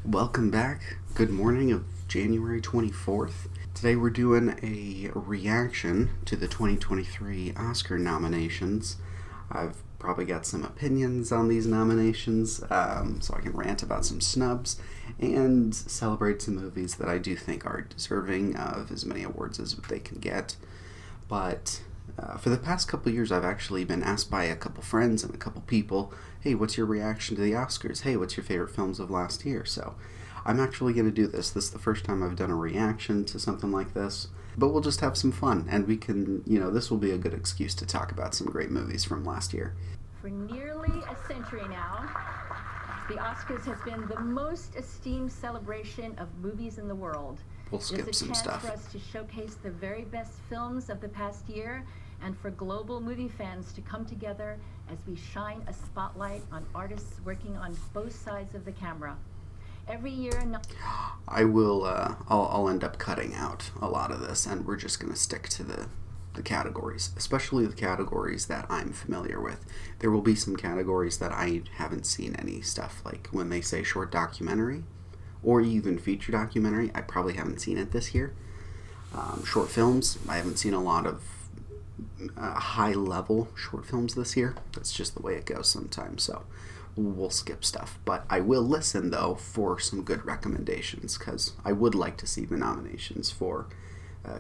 Welcome back. Good morning of January 24th. Today we're doing a reaction to the 2023 Oscar nominations. I've probably got some opinions on these nominations, so I can rant about some snubs and celebrate some movies that I do think are deserving of as many awards as they can get. But for the past couple years, I've actually been asked by a couple friends and a couple people, hey, what's your reaction to the Oscars? Hey, what's your favorite films of last year? So I'm actually going to do this. This is the first time I've done a reaction to something like this. But we'll just have some fun, and we can, this will be a good excuse to talk about some great movies from last year. For nearly a century now, the Oscars has been the most esteemed celebration of movies in the world. We'll skip some stuff. It's a chance for us to showcase the very best films of the past year and for global movie fans to come together as we shine a spotlight on artists working on both sides of the camera. Every year... I'll end up cutting out a lot of this, and we're just going to stick to the categories, especially the categories that I'm familiar with. There will be some categories that I haven't seen any stuff, like when they say short documentary, or even feature documentary, I probably haven't seen it this year. Short films, I haven't seen a lot of high-level short films this year. That's just the way it goes sometimes, so we'll skip stuff. But I will listen, though, for some good recommendations, because I would like to see the nominations for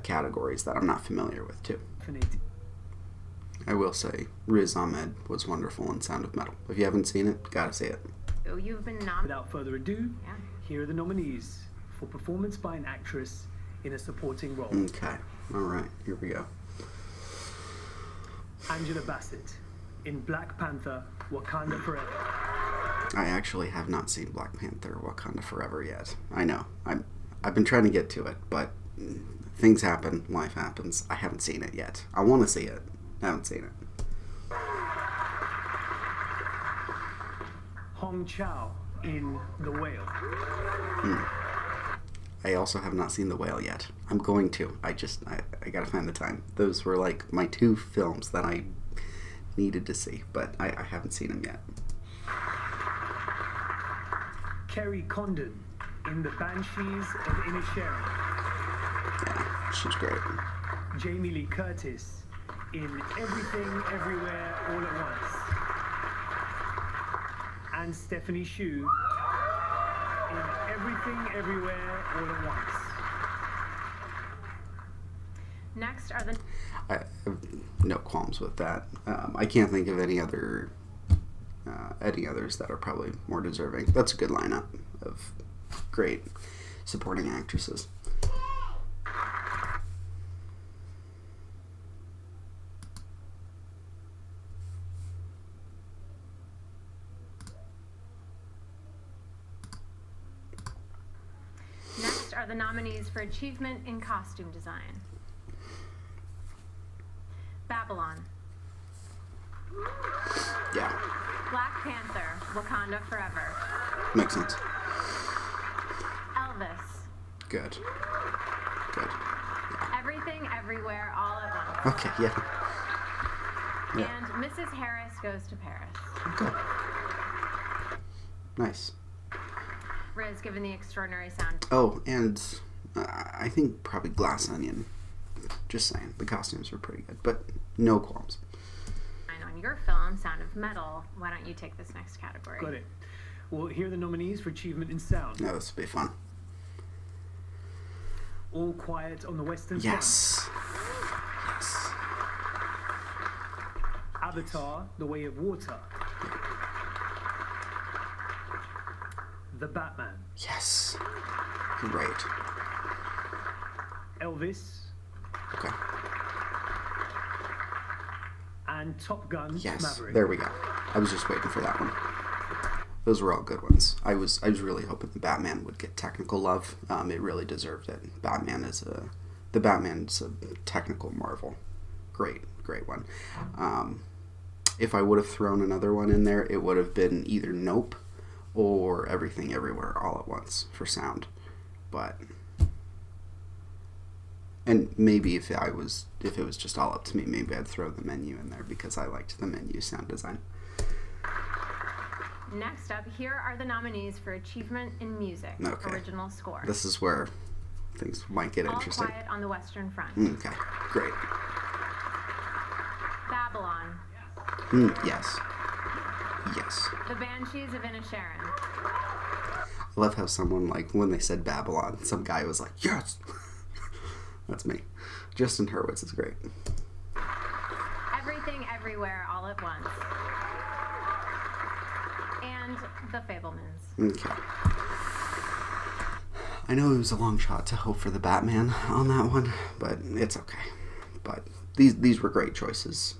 categories that I'm not familiar with, too. I will say, Riz Ahmed was wonderful in Sound of Metal. If you haven't seen it, gotta see it. Oh, you've been Without further ado, here are the nominees for performance by an actress in a supporting role. Okay, alright, here we go. Angela Bassett in Black Panther, Wakanda Forever. I actually have not seen Black Panther, Wakanda Forever yet. I know. I've been trying to get to it, but things happen, life happens. I haven't seen it yet. I want to see it. I haven't seen it. Hong Chow in The Whale. I also have not seen The Whale yet. I'm going to. I gotta find the time. Those were like my two films that I needed to see, but I haven't seen them yet. Kerry Condon in The Banshees of Inisherin. Yeah, she's great. Jamie Lee Curtis in Everything, Everywhere, All at Once. And Stephanie Hsu in Everything, Everywhere, All at Once. Next are the... I have no qualms with that. I can't think of any others that are probably more deserving. That's a good lineup of great supporting actresses. Next are the nominees for Achievement in Costume Design. Babylon. Yeah. Black Panther, Wakanda Forever. Makes sense. Elvis. Good. Yeah. Everything, Everywhere, All at Once. Okay, yeah. And Mrs. Harris Goes to Paris. Good. Nice. Riz, given the extraordinary sound. Oh, and I think probably Glass Onion. Just saying, the costumes were pretty good, but no qualms. On your film, Sound of Metal, why don't you take this next category? Got it. Well, here are the nominees for Achievement in Sound. No, this will be fun. All Quiet on the Western Yes. Yes. Avatar, The Way of Water. The Batman. Yes. Great. Elvis. Okay. And Top Gun Yes. Maverick. There we go. I was just waiting for that one. Those were all good ones. I was really hoping the Batman would get technical love. It really deserved it. The Batman's a technical marvel. Great one. If I would have thrown another one in there, it would have been either Nope or Everything Everywhere All at Once for sound. And maybe if it was just all up to me, maybe I'd throw The Menu in there because I liked The Menu sound design. Next up, here are the nominees for Achievement in Music, Okay. Original Score. This is where things might get All interesting. Quiet on the Western Front. Okay, great. Babylon. Yes. Yes. The Banshees of Inisherin. I love how someone, like, when they said Babylon, some guy was like, yes! That's me. Justin Hurwitz is great. Everything Everywhere All at Once. And The Fabelmans. Okay. I know it was a long shot to hope for the Batman on that one, but it's okay. But these were great choices.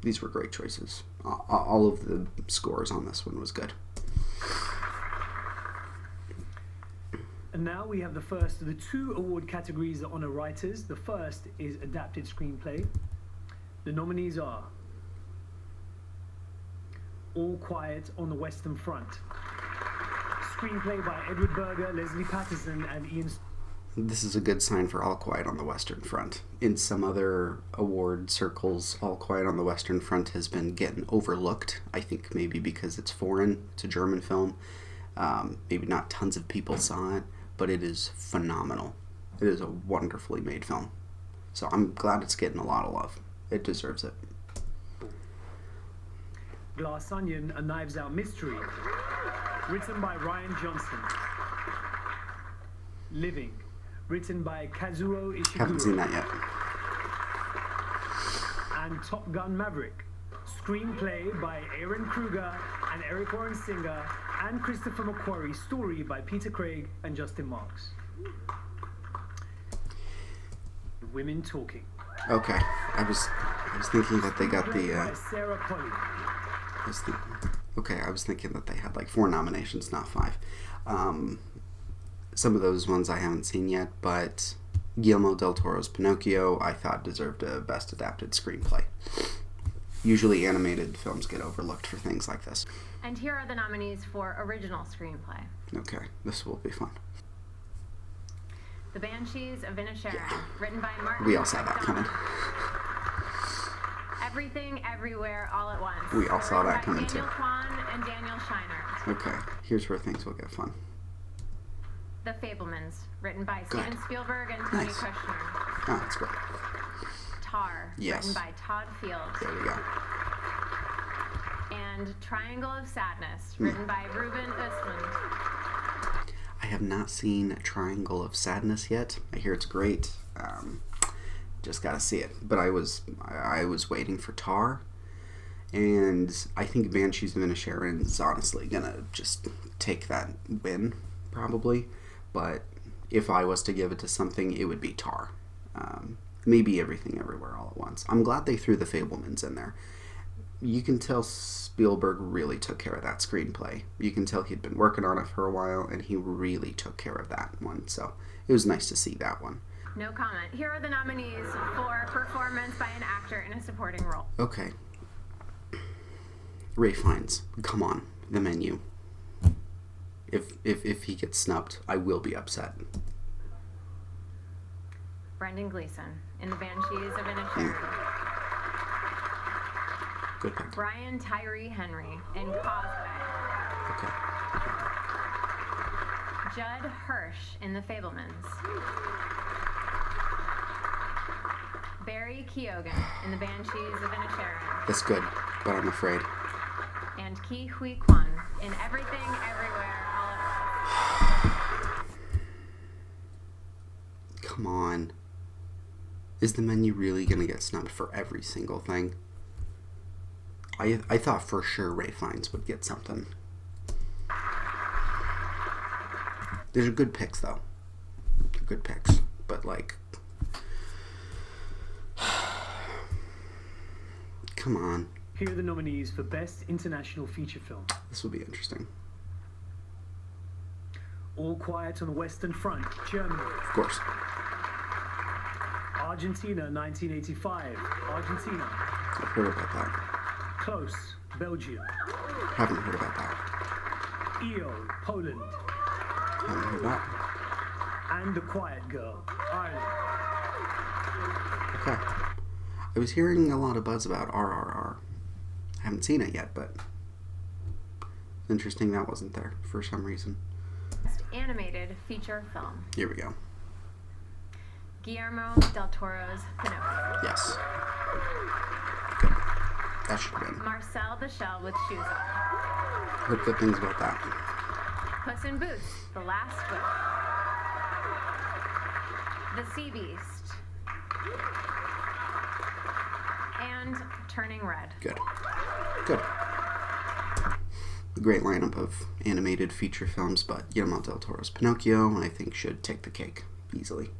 These were great choices. All of the scores on this one was good. And now we have the first of the two award categories that honor writers. The first is Adapted Screenplay. The nominees are All Quiet on the Western Front. Screenplay by Edward Berger, Leslie Patterson, and Ian... This is a good sign for All Quiet on the Western Front. In some other award circles, All Quiet on the Western Front has been getting overlooked. I think maybe because it's foreign. It's a German film. Maybe not tons of people saw it, but it is phenomenal. It is a wonderfully made film. So I'm glad it's getting a lot of love. It deserves it. Glass Onion, A Knives Out Mystery. Written by Ryan Johnson. Living. Written by Kazuo Ishiguro. Haven't seen that yet. And Top Gun Maverick. Screenplay by Aaron Kruger and Eric Warren Singer and Christopher McQuarrie. Story by Peter Craig and Justin Marks. Women Talking. Okay. I was thinking that they got Screenplay the... by Sarah Polley. I was thinking that they had like 4 nominations, not 5. Some of those ones I haven't seen yet, but Guillermo del Toro's Pinocchio I thought deserved a Best Adapted Screenplay. Usually animated films get overlooked for things like this. And here are the nominees for Original Screenplay. Okay, this will be fun. The Banshees of Inisherin, written by Martin We all saw that McDonagh. coming. Everything Everywhere All at Once. We all saw that written by coming, too. Daniel Kwan and Daniel Scheinert. Okay, here's where things will get fun. The Fabelmans, written by Good. Steven Spielberg and Tony Nice. Kushner. Oh, that's great. Tar, Yes. written by Todd Field. There we go. And Triangle of Sadness, written by Ruben Östlund. I have not seen Triangle of Sadness yet. I hear it's great. Just gotta see it. But I was waiting for Tar, and I think Banshees of Inisherin is honestly gonna just take that win, probably. But if I was to give it to something, it would be Tar. Maybe Everything Everywhere All at Once. I'm glad they threw the Fabelmans in there. You can tell Spielberg really took care of that screenplay. You can tell he'd been working on it for a while, and he really took care of that one. So it was nice to see that one. No comment. Here are the nominees for Performance by an Actor in a Supporting Role. Okay. Ray Fiennes, come on, The Menu. If he gets snubbed, I will be upset. Brendan Gleeson in The Banshees of Inisherin. Good pick. Brian Tyree Henry in Causeway. Okay. Judd Hirsch in The Fabelmans. Barry Keoghan in The Banshees of Inisherin. That's good, but I'm afraid. And Ki Hui Kwan in Everything Everywhere All at Once. Come on. Is The Menu really going to get snubbed for every single thing? I thought for sure Ray Fiennes would get something. These are good picks, though. They're good picks. But, like... Come on. Here are the nominees for Best International Feature Film. This will be interesting. All Quiet on the Western Front, Germany. Of course. Argentina, 1985, Argentina. I've heard about that. Close, Belgium. Haven't heard about that. EO, Poland. Haven't heard that. And The Quiet Girl, Ireland. Okay. I was hearing a lot of buzz about RRR. I haven't seen it yet, but Interesting that wasn't there for some reason. Best animated feature film. Here we go. Guillermo del Toro's Pinocchio. Yes. Good. That should win. Marcel the Shell with Shoes On. Heard good things about that. Puss in Boots, The Last Wish. The Sea Beast. And Turning Red. Good. Good. A great lineup of animated feature films, but Guillermo del Toro's Pinocchio, I think, should take the cake easily.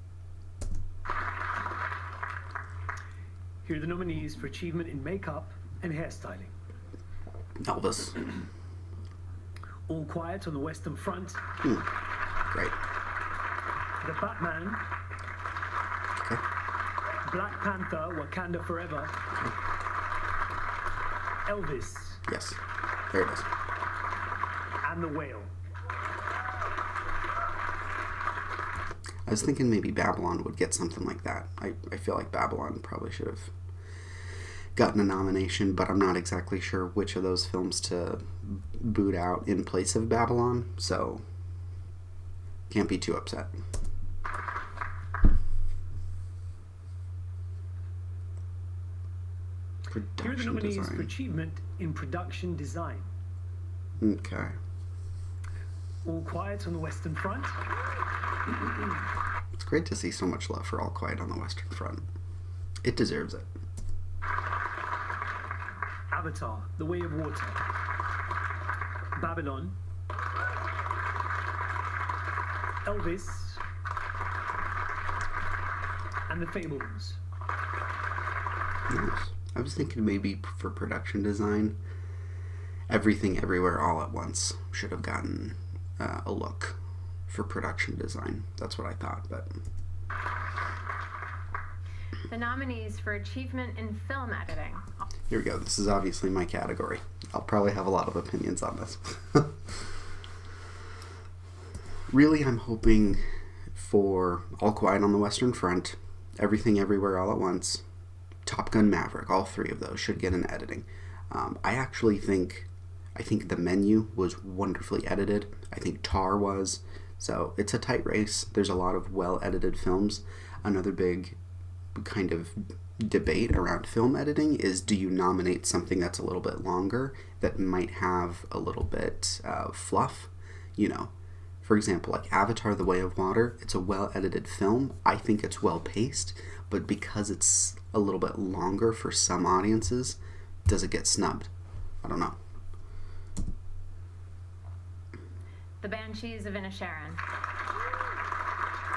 Here are the nominees for achievement in makeup and hairstyling. Elvis. All Quiet on the Western Front. Great. The Batman. Okay. Black Panther, Wakanda Forever. Elvis. Yes. There it is. And The Whale. I was thinking maybe Babylon would get something like that. I feel like Babylon probably should have gotten a nomination, but I'm not exactly sure which of those films to boot out in place of Babylon, so can't be too upset. Here are the Production nominees for design. achievement in production design. Okay. All Quiet on the Western Front. It's great to see so much love for All Quiet on the Western Front. It deserves it. Avatar, The Way of Water. Babylon. Elvis. And The Fables. Nice. I was thinking maybe for production design, Everything Everywhere All at Once should have gotten a look for production design. That's what I thought, but The nominees for achievement in film editing. here we go. This is obviously my category. I'll probably have a lot of opinions on this. Really, I'm hoping for All Quiet on the Western Front, Everything Everywhere All at Once, Top Gun Maverick. All three of those should get an editing. I actually think The Menu was wonderfully edited. I think Tar was. So it's a tight race. There's a lot of well-edited films. Another big kind of debate around film editing is, do you nominate something that's a little bit longer that might have a little bit of fluff? You know, for example, like Avatar: The Way of Water. It's a well-edited film. I think it's well-paced, but because it's a little bit longer for some audiences, does it get snubbed? I don't know. The Banshees of Inisherin.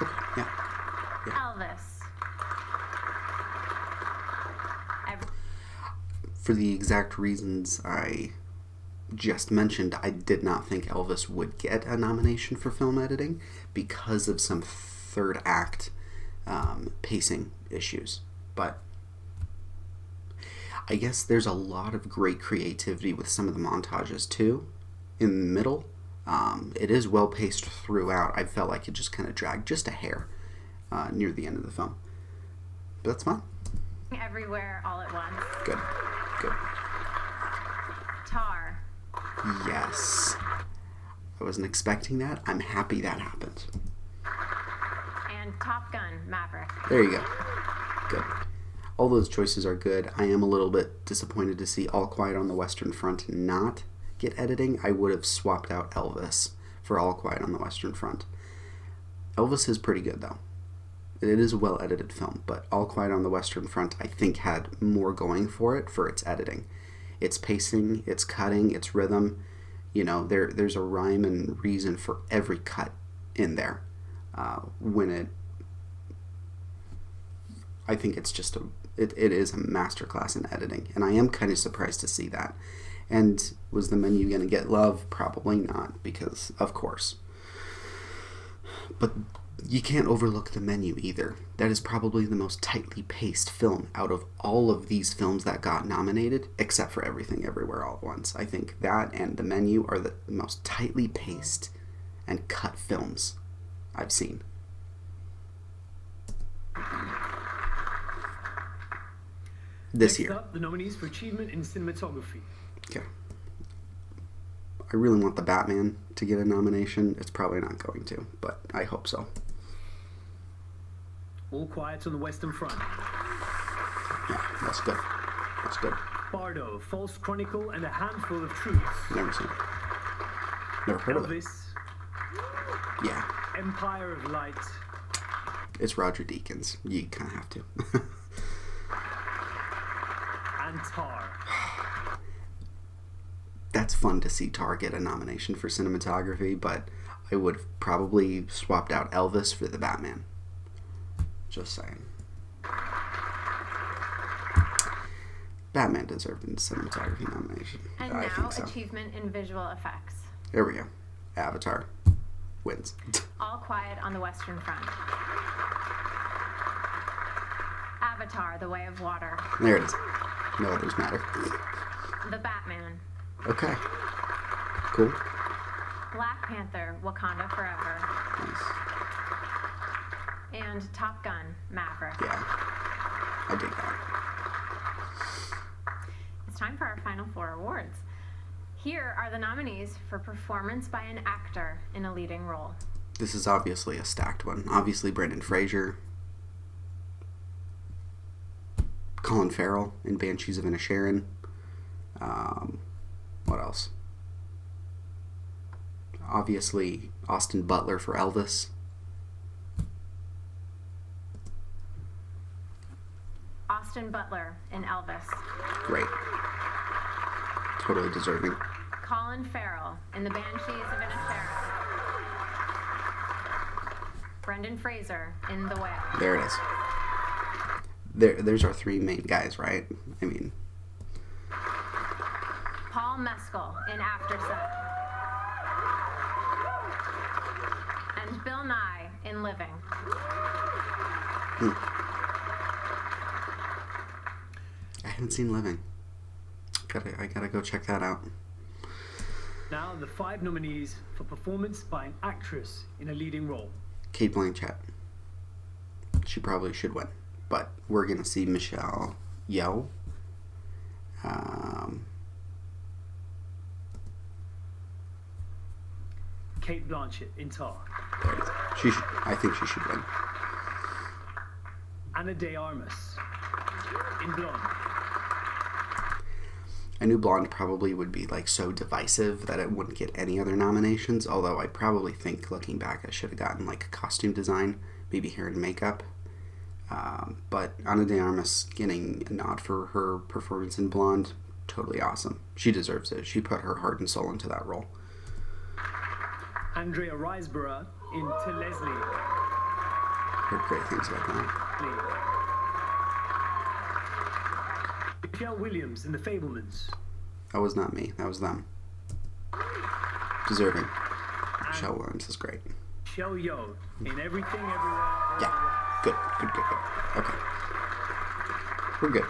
Okay, yeah. Elvis. For the exact reasons I just mentioned, I did not think Elvis would get a nomination for film editing because of some third act pacing issues. But I guess there's a lot of great creativity with some of the montages too in the middle. It is well paced throughout. I felt like it just kind of dragged just a hair near the end of the film. But that's fine. Everywhere All at Once. Good. Good. Tar. Yes. I wasn't expecting that. I'm happy that happened. And Top Gun Maverick. There you go. Good. All those choices are good. I am a little bit disappointed to see All Quiet on the Western Front not get editing. I would have swapped out Elvis for All Quiet on the Western Front. Elvis is pretty good, though. It is a well-edited film, but All Quiet on the Western Front, I think, had more going for it for its editing. Its pacing, its cutting, its rhythm. You know, there's a rhyme and reason for every cut in there. I think it's just it is a masterclass in editing, and I am kind of surprised to see that. And was The Menu going to get love? Probably not, because of course. But you can't overlook The Menu either. That is probably the most tightly paced film out of all of these films that got nominated, except for Everything Everywhere All at Once. I think that and The Menu are the most tightly paced and cut films I've seen. This Next year. up, the nominees for achievement in cinematography. Okay. I really want the Batman to get a nomination. It's probably not going to, but I hope so. All Quiet on the Western Front. Yeah, that's good. That's good. Bardo, False Chronicle, and a Handful of Truths. Never seen it. Never heard of it. Elvis, Yeah, Empire of Light, it's Roger Deakins. You kind of have to. and Tar. That's fun to see Tar get a nomination for cinematography, but I would have probably swapped out Elvis for the Batman. Just saying. Batman deserved a cinematography nomination. And I now, think so. achievement in visual effects. There we go. Avatar wins. All Quiet on the Western Front. Avatar, The Way of Water. There it is. No others matter. The Batman. Okay. Cool. Black Panther, Wakanda Forever. Nice. And Top Gun, Maverick. Yeah. I dig that. It's time for our final 4 awards. Here are the nominees for performance by an actor in a leading role. This is obviously a stacked one. Obviously, Brendan Fraser. Colin Farrell in Banshees of Inisherin. What else? Obviously, Austin Butler for Elvis. Austin Butler in Elvis. Great. Totally deserving. Colin Farrell in The Banshees of Inisherin. Brendan Fraser in The Whale. There it is. There's our 3 main guys, right? I mean, Paul Mescal in After Sun. And Bill Nye in Living. I haven't seen Living. I gotta go check that out. Now, the 5 nominees for performance by an actress in a leading role. Kate Blanchett. She probably should win, but we're gonna see Michelle Yeoh. Kate Blanchett in Tar. There it is. I think she should win. Ana de Armas in Blonde. I knew Blonde probably would be like so divisive that it wouldn't get any other nominations, although I probably think, looking back, I should have gotten like a costume design, maybe hair and makeup. But Ana de Armas getting a nod for her performance in Blonde, totally awesome. She deserves it. She put her heart and soul into that role. Andrea Riseborough in To Leslie. Heard great things about that. Michelle Williams in The Fablemans. That was not me. That was them. Deserving. Michelle Williams is great. Michelle Yeoh in Everything Everywhere All Yeah. at Once. Good. Okay. We're good.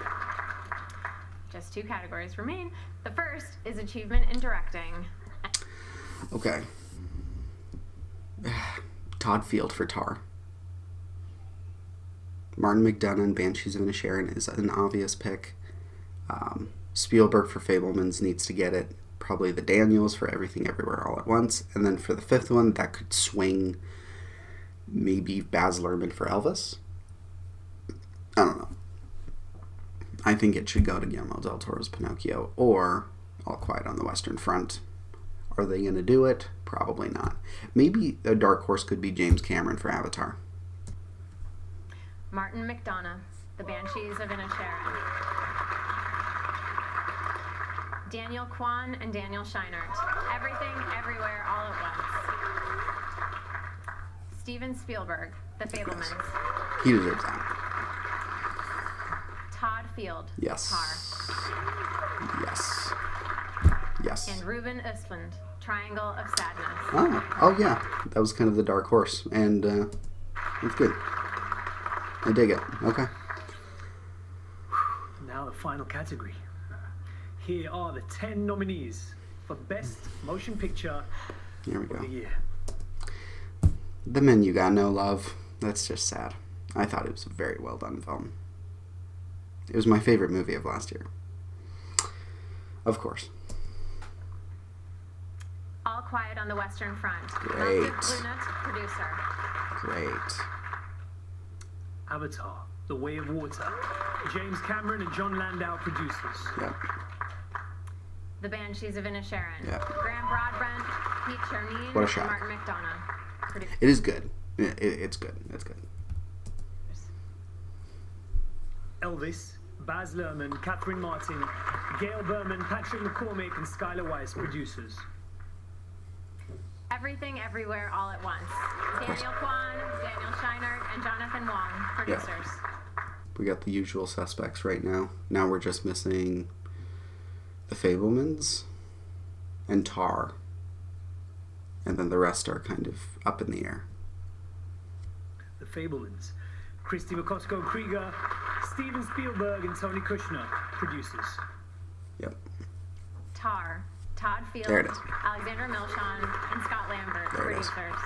Just 2 categories remain. The first is achievement in directing. Okay. Todd Field for Tar. Martin McDonagh in Banshees of Inisherin is an obvious pick. Spielberg for Fablemans needs to get it. Probably the Daniels for Everything Everywhere All at Once. And then for the 5th one, that could swing maybe Baz Luhrmann for Elvis. I don't know. I think it should go to Guillermo del Toro's Pinocchio or All Quiet on the Western Front. Are they going to do it? Probably not. Maybe a dark horse could be James Cameron for Avatar. Martin McDonagh, The Banshees of Inisherin. Daniel Kwan and Daniel Scheinert, Everything Everywhere All at Once. Steven Spielberg, The Fablemans. Yes. He deserves that. Todd Field, Yes. Tar. Yes. And Ruben Östlund, Triangle of Sadness. Oh yeah. That was kind of the dark horse. And it's good. I dig it. Okay. Now the final category. Here are the 10 nominees for Best Motion Picture Here we of the go. year. The Men You Got No Love. That's just sad. I thought it was a very well done film. It was my favorite movie of last year. Of course. Quiet on the Western Front. Great. Luna, producer. Great. Avatar, The Way of Water. James Cameron and John Landau, producers. Yep. The Banshees of Inisherin. Yeah. Graham Broadbent, Pete Chernine, What a and shock. Martin McDonough. Producers. It is good. It's good. It's good. Elvis, Baz Luhrmann, Catherine Martin, Gail Berman, Patrick McCormick, and Skylar Weiss, producers. Everything, Everywhere, All at Once. Daniel Kwan, Daniel Scheinert, and Jonathan Wong, producers. We got the usual suspects right now. Now we're just missing The Fablemans and Tar. And then the rest are kind of up in the air. The Fablemans, Christy McCosco Krieger, Steven Spielberg, and Tony Kushner, producers. Yep. Tar, Todd Field, There it is. Alexandra Milchan, and Scott Lambert, There it is. producers.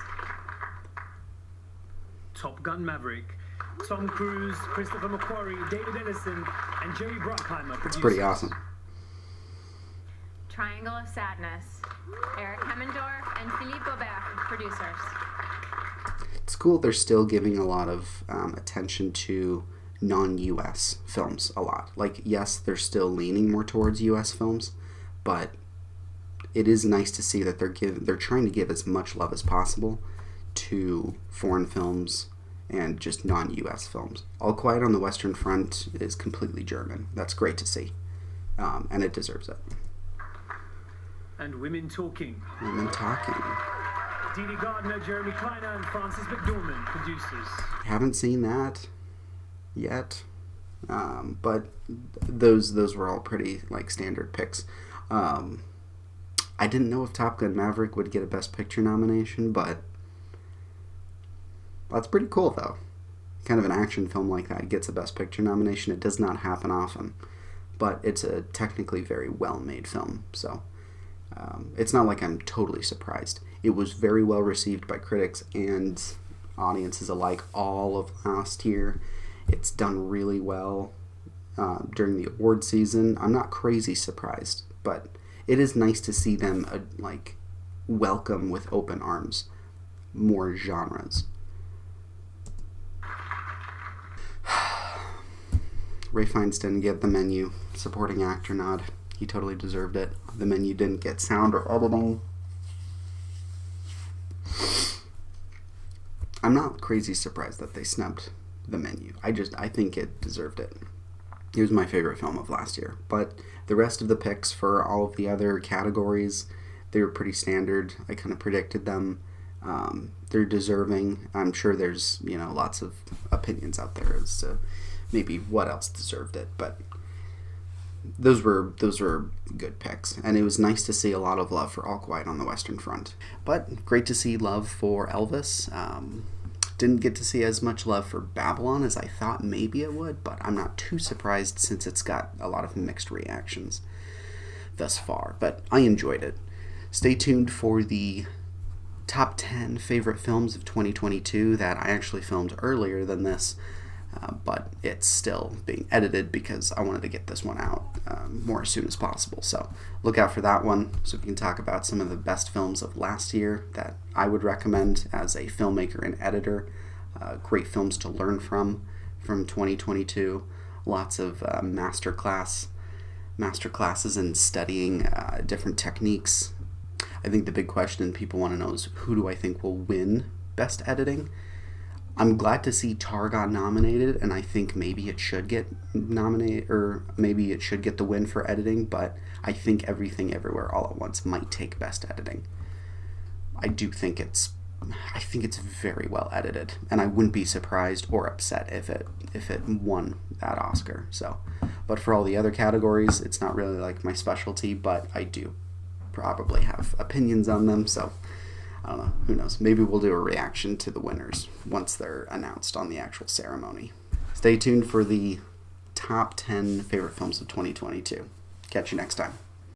Top Gun Maverick, Tom Cruise, Christopher McQuarrie, David Ellison, and Jerry Bruckheimer, producers. It's pretty awesome. Triangle of Sadness, Eric Hemmendorf, and Philippe Gobert, producers. It's cool they're still giving a lot of attention to non-US films a lot. Like, yes, they're still leaning more towards US films, but it is nice to see that they're trying to give as much love as possible to foreign films and just non-US films. All Quiet on the Western Front is completely German. That's great to see, and it deserves it. And Women Talking, Women Talking. Dee Dee Gardner, Jeremy Kleiner, and Frances McDormand, producers. Haven't seen that yet, but those were all pretty like standard picks. I didn't know if Top Gun Maverick would get a Best Picture nomination, but that's pretty cool though. Kind of an action film like that gets a Best Picture nomination. It does not happen often, but it's a technically very well-made film, so it's not like I'm totally surprised. It was very well received by critics and audiences alike all of last year. It's done really well during the award season. I'm not crazy surprised, but it is nice to see them welcome with open arms more genres. Ray Fiennes didn't get the Menu supporting actor nod. He totally deserved it. The Menu didn't get sound or editing. I'm not crazy surprised that they snubbed The Menu. I think it deserved it. It was my favorite film of last year. But the rest of the picks for all of the other categories, they were pretty standard. I kind of predicted them. They're deserving. I'm sure there's lots of opinions out there as to maybe what else deserved it, but those were good picks, and it was nice to see a lot of love for All Quiet on the Western Front. But great to see love for Elvis. Didn't get to see as much love for Babylon as I thought maybe it would, but I'm not too surprised since it's got a lot of mixed reactions thus far. But I enjoyed it. Stay tuned for the top 10 favorite films of 2022 that I actually filmed earlier than this. But it's still being edited because I wanted to get this one out more as soon as possible. So look out for that one so we can talk about some of the best films of last year that I would recommend as a filmmaker and editor. Great films to learn from 2022. Lots of masterclasses in studying different techniques. I think the big question people want to know is, who do I think will win Best Editing? I'm glad to see Tar got nominated, and I think maybe it should get nominated, or maybe it should get the win for editing, but I think Everything Everywhere All at Once might take Best Editing. I think it's very well edited, and I wouldn't be surprised or upset if it won that Oscar. So, but for all the other categories, it's not really like my specialty, but I do probably have opinions on them, so I don't know. Who knows? Maybe we'll do a reaction to the winners once they're announced on the actual ceremony. Stay tuned for the top 10 favorite films of 2022. Catch you next time.